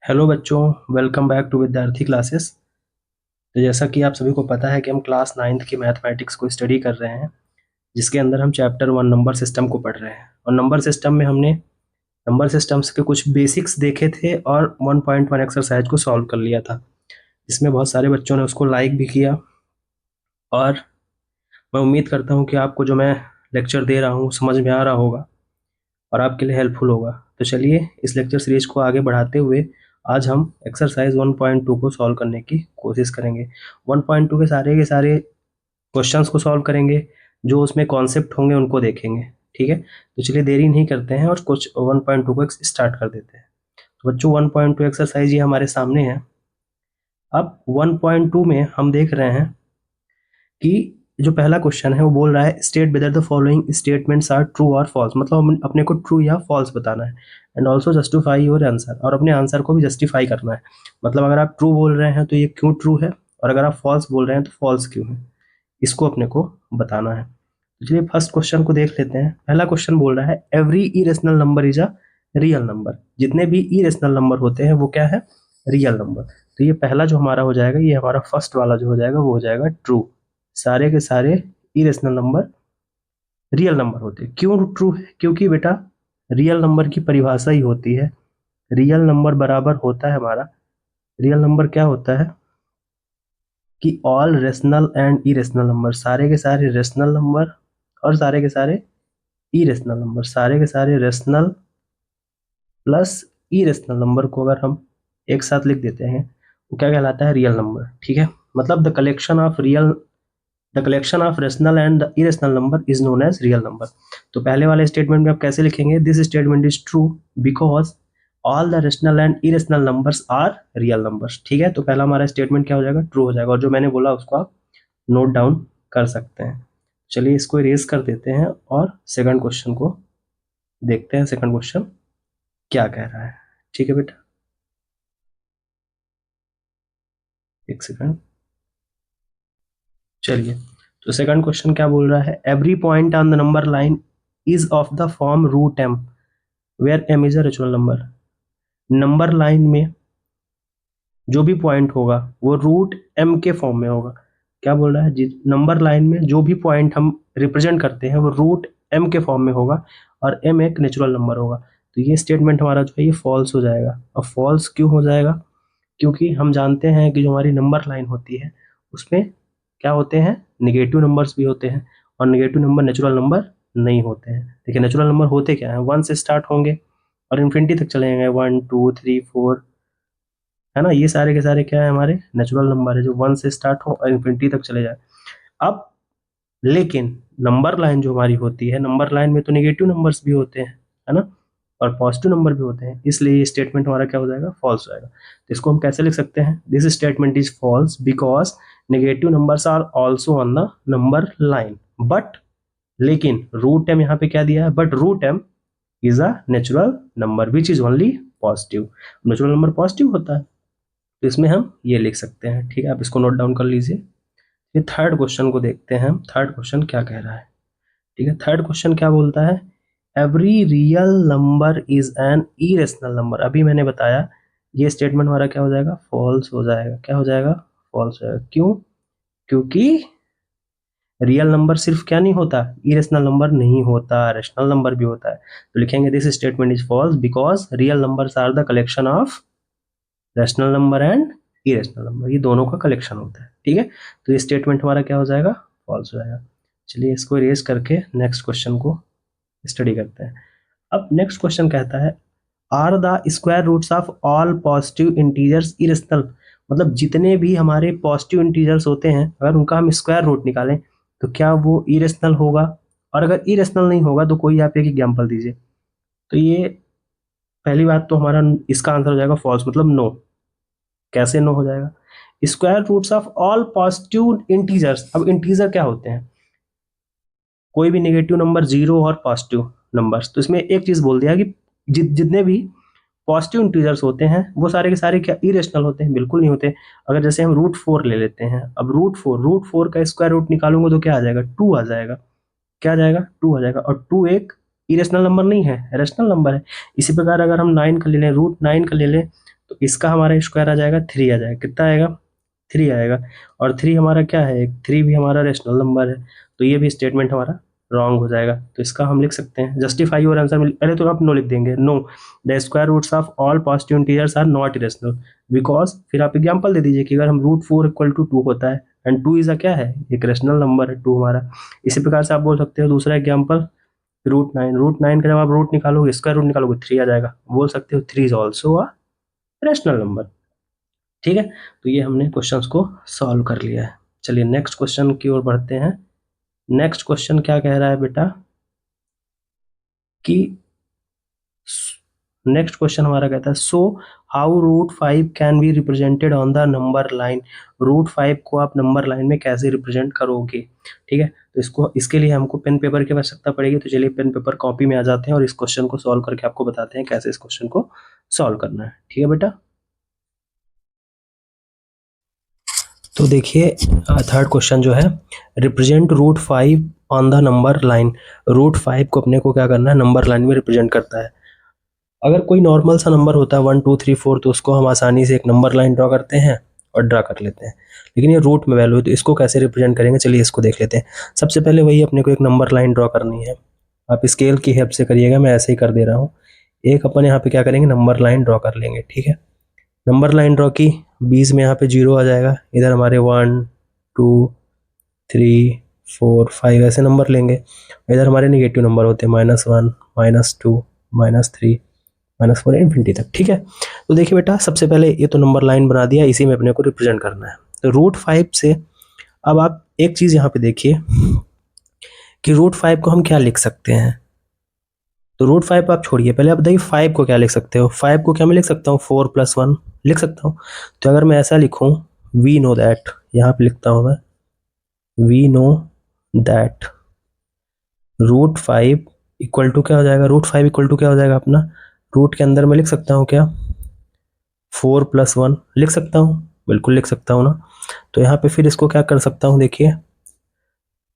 Hello बच्चों, welcome back to विद्यार्थी classes. तो जैसा कि आप सभी को पता है कि हम क्लास 9th की मैथमेटिक्स को स्टडी कर रहे हैं, जिसके अंदर हम चैप्टर 1 नंबर सिस्टम को पढ़ रहे हैं। और नंबर सिस्टम में हमने नंबर सिस्टम्स के कुछ बेसिक्स देखे थे और 1.1 एक्सरसाइज को सॉल्व कर लिया था, जिसमें बहुत सारे बच्चों ने उसको लाइक भी किया। और मैं उम्मीद करता हूँ कि आपको जो मैं लेक्चर दे रहा हूँ समझ में आ रहा होगा और आपके लिए हेल्पफुल होगा। तो चलिए इस लेक्चर सीरीज को आगे बढ़ाते हुए आज हम एक्सरसाइज 1.2 को सॉल्व करने की कोशिश करेंगे। 1.2 के सारे क्वेश्चंस को सॉल्व करेंगे, जो उसमें कॉन्सेप्ट होंगे उनको देखेंगे। ठीक है, तो चलिए देरी नहीं करते हैं और कुछ 1.2 को स्टार्ट कर देते हैं। तो बच्चों 1.2 एक्सरसाइज ये हमारे सामने है। अब 1.2 में हम देख रहे हैं कि जो पहला क्वेश्चन है वो बोल रहा है state whether the following statements are true और फॉल्स। मतलब अपने को ट्रू या फॉल्स बताना है and also justify your answer, और अपने आंसर को भी जस्टिफाई करना है। मतलब अगर आप ट्रू बोल रहे हैं तो ये क्यों ट्रू है, और अगर आप फॉल्स बोल रहे हैं तो फॉल्स क्यों है, इसको अपने को बताना है। तो चलिए फर्स्ट क्वेश्चन को देख लेते हैं। पहला क्वेश्चन बोल रहा है every irrational number is a real number. जितने भी इरेशनल नंबर होते हैं वो क्या है, रियल नंबर। तो ये पहला जो हमारा हो जाएगा, ये हमारा फर्स्ट वाला जो हो जाएगा वो हो जाएगा ट्रू। सारे के सारे इरेशनल नंबर रियल नंबर होते हैं। क्यों ट्रू है, क्योंकि बेटा रियल नंबर की परिभाषा ही होती है, रियल नंबर बराबर होता है हमारा, रियल नंबर क्या होता है कि all rational and irrational number, सारे के सारे रेशनल नंबर और सारे के सारे इरेशनल नंबर, सारे के सारे रेशनल प्लस इरेशनल नंबर को अगर हम एक साथ लिख देते हैं वो क्या कहलाता है, रियल नंबर। ठीक है, मतलब the collection of rational and the irrational number is known as real number. तो पहले वाले स्टेटमेंट में आप कैसे लिखेंगे, this statement is true because all the rational and irrational numbers are real numbers. ठीक है, तो पहला हमारा स्टेटमेंट क्या हो जाएगा, ट्रू हो जाएगा। और जो मैंने बोला उसको आप नोट डाउन कर सकते हैं। चलिए इसको इरेज कर देते हैं और सेकंड क्वेश्चन को देखते हैं। सेकंड क्वेश्चन क्या कह रहा है। ठीक है बेटा, एक सेकंड। चलिए, तो सेकंड क्वेश्चन क्या बोल रहा है, every point on the number line is of the form root m where m is a रेचुरल नंबर। नंबर लाइन में जो भी पॉइंट होगा वो रूट एम के फॉर्म में होगा। क्या बोल रहा है जी, नंबर लाइन में जो भी पॉइंट हम रिप्रेजेंट करते हैं वो रूट एम के फॉर्म में होगा और एम एक नेचुरल नंबर होगा। तो ये स्टेटमेंट हमारा जो है ये फॉल्स हो जाएगा। और फॉल्स क्यों हो जाएगा, क्योंकि हम जानते हैं कि जो हमारी नंबर लाइन होती है उसमें क्या होते हैं, निगेटिव नंबर्स भी होते हैं, और निगेटिव नंबर नेचुरल नंबर नहीं होते हैं। देखिए नेचुरल नंबर होते क्या है, 1 से स्टार्ट होंगे और इन्फिनिटी तक चले जाएंगे, 1 2 3 4, है ना। ये सारे के सारे क्या है, हमारे नेचुरल नंबर है जो 1 से स्टार्ट हो और इन्फिनिटी तक चले जाए। अब लेकिन नंबर लाइन जो हमारी होती है, नंबर लाइन में तो निगेटिव नंबर्स भी होते हैं, है ना, और पॉजिटिव नंबर भी होते हैं, इसलिए ये स्टेटमेंट हमारा क्या हो जाएगा, फॉल्स हो जाएगा। तो इसको हम कैसे लिख सकते हैं, this statement is false because negative numbers are also on the number line, but लेकिन रूट एम यहाँ पे क्या दिया है, but root M is a natural number which is only positive. Natural number positive होता है, तो इसमें हम ये लिख सकते हैं। ठीक है, आप इसको नोट डाउन कर लीजिए। फिर थर्ड क्वेश्चन को देखते हैं हम, थर्ड क्वेश्चन क्या कह रहा है। ठीक है, थर्ड क्वेश्चन क्या बोलता है, every real number is an irrational number. अभी मैंने बताया ये स्टेटमेंट हमारा क्या हो जाएगा, फॉल्स हो जाएगा। क्या हो जाएगा, फॉल्स हो जाएगा। क्यों, क्योंकि रियल नंबर सिर्फ क्या नहीं होता, इरेशनल नंबर नहीं होता, रेशनल नंबर भी होता है। तो लिखेंगे this statement is false because real numbers are the collection of rational number and irrational number, ये दोनों का कलेक्शन होता है। ठीक है, तो ये स्टेटमेंट हमारा क्या हो जाएगा, फॉल्स हो जाएगा। चलिए इसको इरेज करके नेक्स्ट क्वेश्चन को स्टडी करते हैं। अब नेक्स्ट क्वेश्चन कहता है are the square roots of all positive integers irrational. मतलब जितने भी हमारे पॉजिटिव इंटीजर्स होते हैं अगर उनका हम स्क्वायर रूट निकालें तो क्या वो इरेशनल होगा, और अगर इरेशनल नहीं होगा तो कोई आप एक एग्जाम्पल दीजिए। तो ये पहली बात तो हमारा इसका आंसर हो जाएगा फॉल्स, मतलब नो। कैसे नो हो जाएगा, square roots of all positive integers. अब इंटीजर क्या होते हैं, कोई भी नेगेटिव नंबर, जीरो और पॉजिटिव नंबर्स। तो इसमें एक चीज बोल दिया कि जितने भी पॉजिटिव इंटीजर्स होते हैं वो सारे के सारे क्या इरेशनल होते हैं, बिल्कुल नहीं होते। अगर जैसे हम रूट 4 ले लेते हैं, अब रूट फोर का स्क्वायर रूट निकालूंगा तो क्या आ जाएगा, 2 आ जाएगा। क्या आ जाएगा, 2 आ जाएगा। और 2 एक इरेशनल नंबर नहीं है, रेशनल नंबर है। इसी प्रकार अगर हम 9 का ले लें, रूट 9 का ले लें तो इसका हमारा स्क्वायर आ जाएगा 3 आ जाएगा, कितना आएगा 3 आएगा, और 3 हमारा क्या है, 3 भी हमारा रेशनल नंबर है, तो ये भी स्टेटमेंट हमारा रॉन्ग हो जाएगा। तो इसका हम लिख सकते हैं जस्टिफाई योर आंसर में, पहले तो आप नो लिख देंगे, no the square roots of all positive integers are not irrational because, फिर आप एग्जांपल दे दीजिए कि अगर हम √4 = 2 होता है एंड 2 इज अ क्या है, एक रेशनल नंबर है 2 हमारा। इसी प्रकार से आप बोल सकते हो दूसरा एग्जाम्पल √9 का जब आप रूट निकालोगे, स्क्वायर रूट निकालोगे 3 आ जाएगा, बोल सकते हो 3 is also a rational number. ठीक है, तो ये हमने क्वेश्चंस को सॉल्व कर लिया है। चलिए नेक्स्ट क्वेश्चन की ओर बढ़ते हैं। नेक्स्ट क्वेश्चन क्या कह रहा है बेटा कि नेक्स्ट क्वेश्चन हमारा कहता है so how √5 can be represented on the number line. √5 को आप नंबर लाइन में कैसे रिप्रेजेंट करोगे। ठीक है, तो इसको इसके लिए हमको पेन पेपर की आवश्यकता पड़ेगी, तो चलिए पेन पेपर कॉपी में आ जाते हैं और इस क्वेश्चन को सॉल्व करके आपको बताते हैं कैसे इस क्वेश्चन को सॉल्व करना है। ठीक है बेटा, तो देखिए थर्ड क्वेश्चन जो है, represent √5 on the number line. √5 को अपने को क्या करना है, नंबर लाइन में रिप्रेजेंट करता है। अगर कोई नॉर्मल सा नंबर होता है 1 2 3 4, तो उसको हम आसानी से एक नंबर लाइन ड्रॉ करते हैं और ड्रा कर लेते हैं, लेकिन ये रूट में वैल्यू है, तो इसको कैसे रिप्रेजेंट करेंगे, चलिए इसको देख लेते हैं। सबसे पहले वही अपने को एक नंबर लाइन ड्रॉ करनी है, आप स्केल की हेल्प से करिएगा, मैं ऐसे ही कर दे रहा हूँ। एक अपन यहाँ पे क्या करेंगे, नंबर लाइन ड्रॉ कर लेंगे। ठीक है, नंबर लाइन ड्रॉ की, बीच में यहाँ पे 0 आ जाएगा, इधर हमारे 1 2 3 4 5 ऐसे नंबर लेंगे, इधर हमारे निगेटिव नंबर होते हैं -1 -2 -3 -4 इन्फिनिटी तक। ठीक है, तो देखिए बेटा सबसे पहले ये तो नंबर लाइन बना दिया, इसी में अपने को रिप्रेजेंट करना है। तो √5 से अब आप एक चीज यहाँ पे देखिए कि √5 को हम क्या लिख सकते हैं। तो √5 आप छोड़िए, पहले आप बताइए 5 को क्या लिख सकते हो। 5 को क्या मैं लिख सकता हूँ, 4 + 1 लिख सकता हूँ। तो अगर मैं ऐसा लिखूँ, वी नो दैट, यहाँ पे लिखता हूँ मैं, we know that √5 equal to क्या हो जाएगा, √5 इक्वल टू क्या हो जाएगा अपना, रूट के अंदर मैं लिख सकता हूँ क्या, 4 + 1 लिख सकता हूँ, बिल्कुल लिख सकता हूँ ना। तो यहाँ पे फिर इसको क्या कर सकता हूँ, देखिए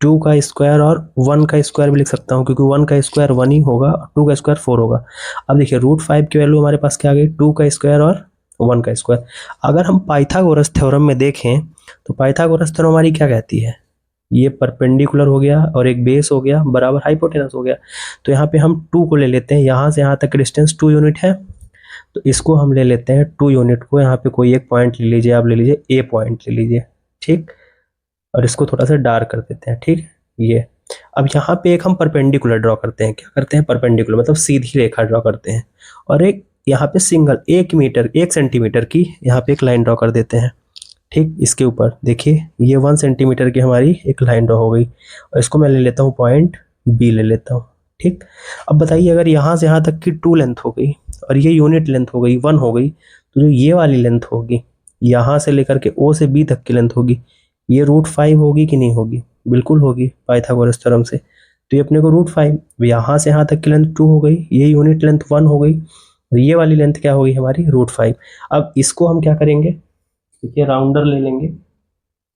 2 का स्क्वायर और 1 का स्क्वायर भी लिख सकता हूँ, क्योंकि 1 का स्क्वायर 1 ही होगा, 2 का स्क्वायर 4 होगा। अब देखिए √5 की वैल्यू हमारे पास क्या आ गई, 2 का स्क्वायर और 1 का स्क्वायर। अगर हम पाइथागोरस थ्योरम में देखें, तो पाइथागोरस थ्योरम हमारी क्या कहती है, ये परपेंडिकुलर हो गया और एक बेस हो गया बराबर हाइपोटेनस हो गया। तो यहाँ पे हम 2 को ले लेते हैं, यहाँ से यहाँ तक डिस्टेंस 2 यूनिट है, तो इसको हम ले लेते हैं 2 यूनिट को, यहाँ पे कोई एक पॉइंट ले लीजिए, आप ले लीजिए ए पॉइंट ले लीजिए। ठीक, और इसको थोड़ा सा डार्क कर देते हैं। ठीक, ये अब यहाँ पे एक हम परपेंडिकुलर ड्रॉ करते हैं, क्या करते हैं, परपेंडिकुलर मतलब सीधी रेखा ड्रॉ करते हैं, और एक यहाँ पे सिंगल 1 सेंटीमीटर की यहाँ पे एक लाइन ड्रॉ कर देते हैं। ठीक, इसके ऊपर देखिए ये 1 सेंटीमीटर की हमारी एक लाइन ड्रॉ हो गई, और इसको मैं ले लेता हूँ पॉइंट बी ले लेता हूँ। ठीक, अब बताइए अगर यहाँ से यहाँ तक की 2 लेंथ हो गई और ये यूनिट लेंथ हो गई 1 हो गई, तो जो ये वाली लेंथ होगी यहाँ से लेकर के ओ से बी तक की लेंथ होगी, ये √5 होगी कि नहीं होगी, बिल्कुल होगी पाइथागोरस थ्योरम से। तो ये अपने को √5, यहाँ से यहाँ तक की लेंथ 2 हो गई, ये यूनिट लेंथ 1 हो गई, और ये वाली लेंथ क्या होगी हमारी √5। अब इसको हम क्या करेंगे, देखिए राउंडर ले लेंगे,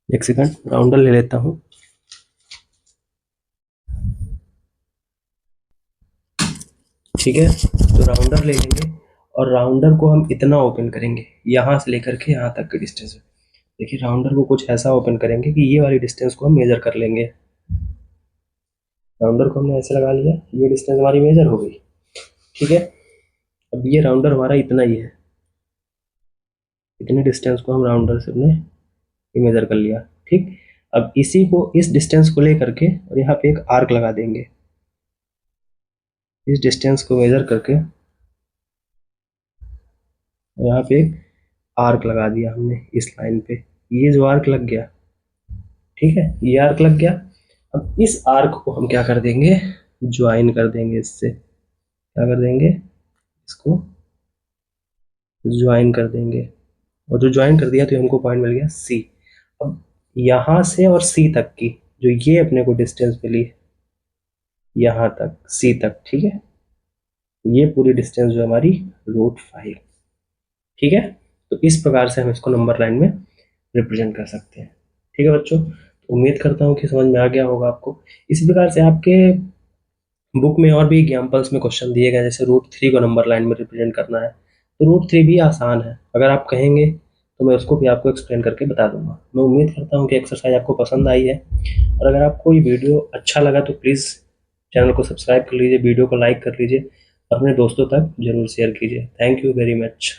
एक सेकंड राउंडर ले लेता हूँ। ठीक है, तो राउंडर ले लेंगे और राउंडर को हम इतना ओपन करेंगे, यहाँ से लेकर के यहाँ तक की डिस्टेंस। देखिए राउंडर को कुछ ऐसा ओपन करेंगे कि ये वाली डिस्टेंस को हम मेजर कर लेंगे। राउंडर को हमने ऐसे लगा लिया, ये डिस्टेंस हमारी मेजर हो गई। ठीक है, अब ये राउंडर हमारा इतना ही है, इतने डिस्टेंस को हम राउंडर से हमने मेजर कर लिया। ठीक, अब इसी को इस डिस्टेंस को लेकर के और यहाँ पे एक आर्क लगा देंगे, इस डिस्टेंस को मेजर करके यहाँ पे एक आर्क लगा दिया हमने इस लाइन पे, ये जो आर्क लग गया, ठीक है ये आर्क लग गया। अब इस आर्क को हम क्या कर देंगे, ज्वाइन कर देंगे, इससे क्या कर देंगे, इसको ज्वाइन कर देंगे, और जो ज्वाइन कर दिया तो हमको पॉइंट मिल गया सी। अब यहाँ से और सी तक की जो ये अपने को डिस्टेंस मिली यहाँ तक सी तक, ठीक है ये पूरी डिस्टेंस जो हमारी √5। ठीक है, तो इस प्रकार से हम इसको नंबर लाइन में रिप्रेजेंट कर सकते हैं। ठीक है बच्चों, तो उम्मीद करता हूँ कि समझ में आ गया होगा आपको। इसी प्रकार से आपके बुक में और भी एग्जाम्पल्स में क्वेश्चन दिए गए, जैसे √3 को नंबर लाइन में रिप्रेजेंट करना है, तो रूट 3 भी आसान है, अगर आप कहेंगे तो मैं उसको भी आपको एक्सप्लेन करके बता दूंगा। मैं उम्मीद करता हूँ कि एक्सरसाइज आपको पसंद आई है, और अगर आपको ये वीडियो अच्छा लगा तो प्लीज़ चैनल को सब्सक्राइब कर लीजिए, वीडियो को लाइक कर लीजिए, अपने दोस्तों तक जरूर शेयर कीजिए। Thank you very much.